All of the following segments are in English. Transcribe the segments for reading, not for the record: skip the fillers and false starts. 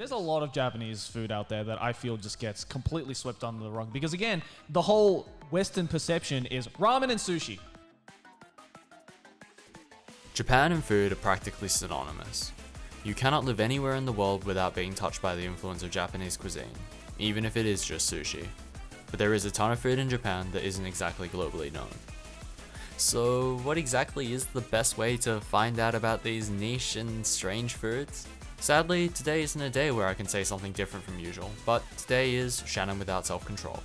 There's a lot of Japanese food out there that I feel just gets completely swept under the rug because, again, the whole Western perception is ramen and sushi. Japan and food are practically synonymous. You cannot live anywhere in the world without being touched by the influence of Japanese cuisine, even if it is just sushi. But there is a ton of food in Japan that isn't exactly globally known. So what exactly is the best way to find out about these niche and strange foods? Sadly, today isn't a day where I can say something different from usual, but today is Shannon without self-control.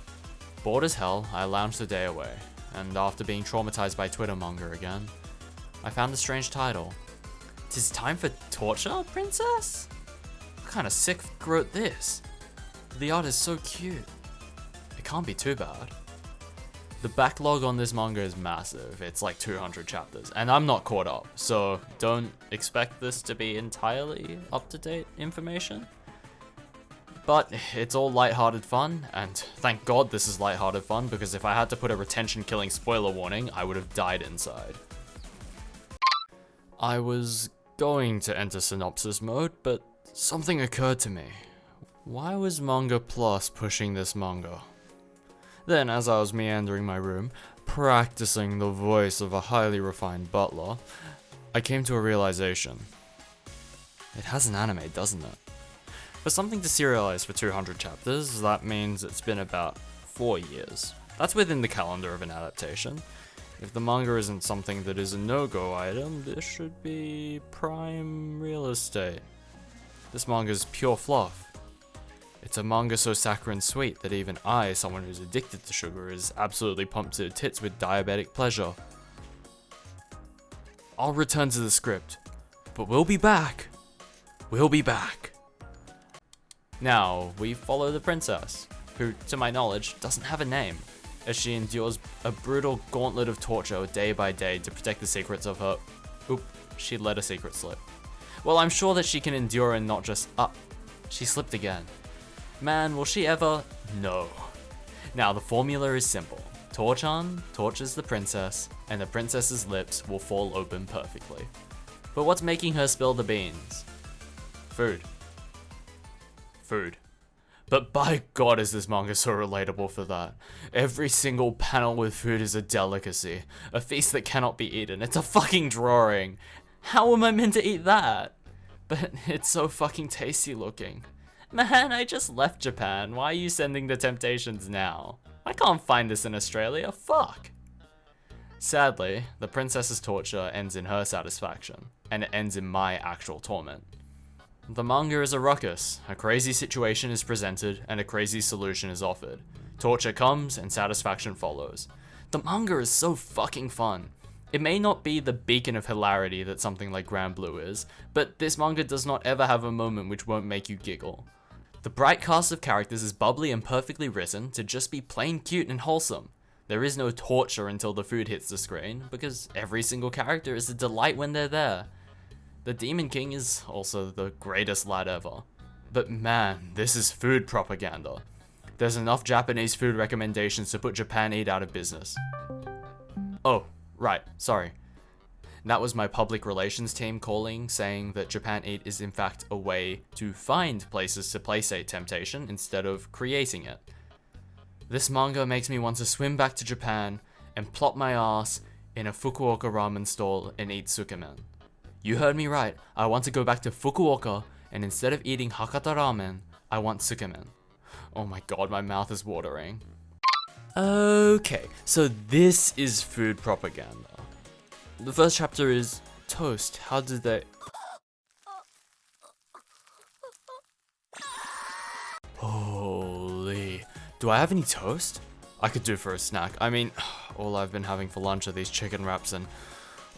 Bored as hell, I lounged the day away, and after being traumatized by Twitter Manga again, I found a strange title. "'Tis time for torture, princess?" What kind of sick f*** wrote this? The art is so cute. It can't be too bad. The backlog on this manga is massive, it's like 200 chapters, and I'm not caught up, so don't expect this to be entirely up-to-date information. But it's all lighthearted fun, and thank God this is lighthearted fun, because if I had to put a retention-killing spoiler warning, I would have died inside. I was going to enter synopsis mode, but something occurred to me. Why was Manga Plus pushing this manga? Then, as I was meandering my room, practicing the voice of a highly refined butler, I came to a realization. It has an anime, doesn't it? For something to serialize for 200 chapters, that means it's been about 4 years. That's within the calendar of an adaptation. If the manga isn't something that is a no-go item, this should be prime real estate. This manga's pure fluff. It's a manga so saccharine sweet that even I, someone who's addicted to sugar, is absolutely pumped to tits with diabetic pleasure. I'll return to the script, but we'll be back. We'll be back. Now, we follow the princess, who, to my knowledge, doesn't have a name, as she endures a brutal gauntlet of torture day by day to protect the secrets of her... Oop, she let a secret slip. Well, I'm sure that she can endure and not just... she slipped again. Man, will she ever? No. Now, the formula is simple. Torchan tortures the princess, and the princess's lips will fall open perfectly. But what's making her spill the beans? Food. Food. But by God is this manga so relatable for that. Every single panel with food is a delicacy. A feast that cannot be eaten. It's a fucking drawing. How am I meant to eat that? But it's so fucking tasty looking. Man, I just left Japan. Why are you sending the temptations now? I can't find this in Australia. Fuck. Sadly, the princess's torture ends in her satisfaction, and it ends in my actual torment. The manga is a ruckus. A crazy situation is presented, and a crazy solution is offered. Torture comes, and satisfaction follows. The manga is so fucking fun. It may not be the beacon of hilarity that something like Grand Blue is, but this manga does not ever have a moment which won't make you giggle. The bright cast of characters is bubbly and perfectly written to just be plain cute and wholesome. There is no torture until the food hits the screen, because every single character is a delight when they're there. The Demon King is also the greatest lad ever. But man, this is food propaganda. There's enough Japanese food recommendations to put Japan Eat out of business. Oh, right, sorry. That was my public relations team calling, saying that Japan Eat is in fact a way to find places to placate temptation instead of creating it. This manga makes me want to swim back to Japan and plop my ass in a Fukuoka ramen stall and eat tsukemen. You heard me right, I want to go back to Fukuoka, and instead of eating Hakata ramen, I want tsukemen. Oh my god, my mouth is watering. Okay, so this is food propaganda. The first chapter is toast. How did they... Holy... Do I have any toast? I could do for a snack. I mean, all I've been having for lunch are these chicken wraps and...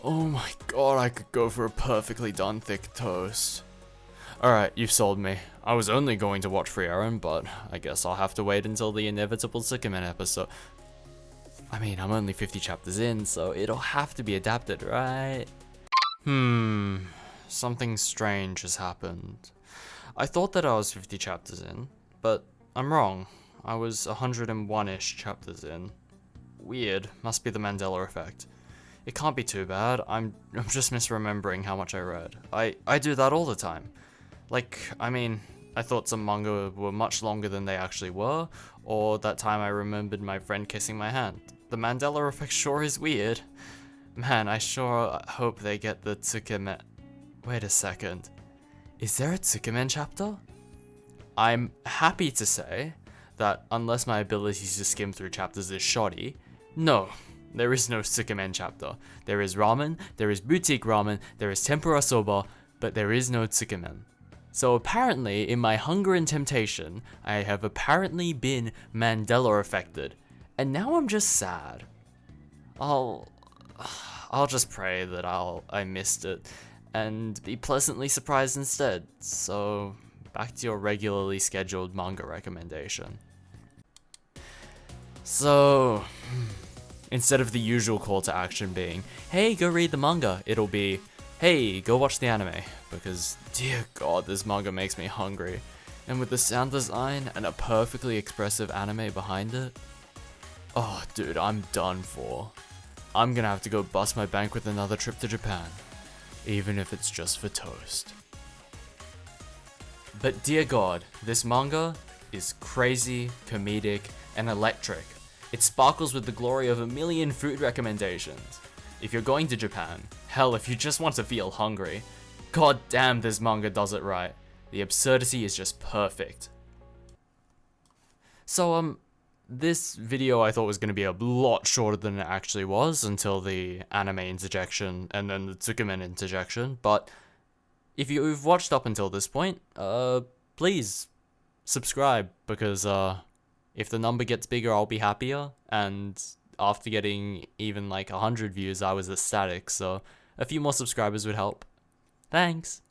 Oh my god, I could go for a perfectly done thick toast. Alright, you've sold me. I was only going to watch Free Aaron, but I guess I'll have to wait until the inevitable Tsukemen episode. I mean, I'm only 50 chapters in, so it'll have to be adapted, right? Something strange has happened. I thought that I was 50 chapters in, but I'm wrong. I was 101-ish chapters in. Weird, must be the Mandela effect. It can't be too bad, I'm just misremembering how much I read. I do that all the time. Like, I mean, I thought some manga were much longer than they actually were, or that time I remembered my friend kissing my hand. The Mandela effect sure is weird. Man, I sure hope they get the Tsukemen. Wait a second. Is there a Tsukemen chapter? I'm happy to say that unless my ability to skim through chapters is shoddy, no, there is no Tsukemen chapter. There is ramen, there is boutique ramen, there is tempura soba, but there is no Tsukemen. So apparently, in my hunger and temptation, I have apparently been Mandela affected, and now I'm just sad. I'll just pray that I missed it, and be pleasantly surprised instead. So, back to your regularly scheduled manga recommendation. So, instead of the usual call to action being, hey, go read the manga, it'll be, hey, go watch the anime, because dear god, this manga makes me hungry. And with the sound design and a perfectly expressive anime behind it, oh dude, I'm done for. I'm gonna have to go bust my bank with another trip to Japan, even if it's just for toast. But dear god, this manga is crazy, comedic, and electric. It sparkles with the glory of a million food recommendations. If you're going to Japan, hell, if you just want to feel hungry, god damn, this manga does it right. The absurdity is just perfect. So, this video I thought was going to be a lot shorter than it actually was until the anime interjection and then the Tsukemen interjection, but if you've watched up until this point, please subscribe, because if the number gets bigger, I'll be happier, and after getting even like 100 views, I was ecstatic, so a few more subscribers would help. Thanks!